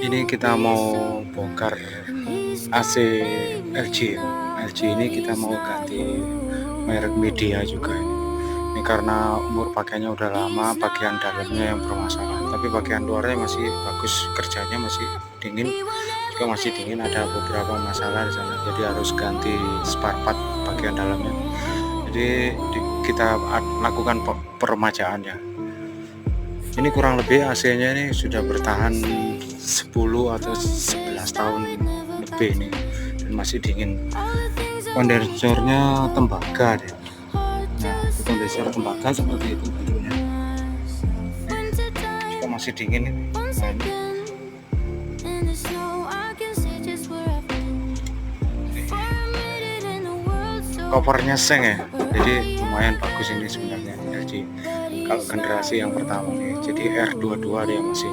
Ini kita mau bongkar AC LG. LG ini kita mau ganti merek media juga ini. Ini karena umur pakainya udah lama, bagian dalamnya yang bermasalah, tapi bagian luarnya masih bagus, kerjanya masih dingin, juga masih dingin. Ada beberapa masalah di sana, jadi harus ganti spare part bagian dalamnya. Jadi kita lakukan peremajaannya. Ini kurang lebih AC-nya ini sudah bertahan 10 atau 11 tahun lebih ini, dan masih dingin. Kondensornya tembaga deh. Nah, itu kondensor tembaga seperti itu bentuknya. Juga masih dingin ini. Nah, ini. Covernya seng ya, jadi lumayan bagus ini sebenarnya LG. Kalau generasi yang pertama nih, jadi R22 dia masih.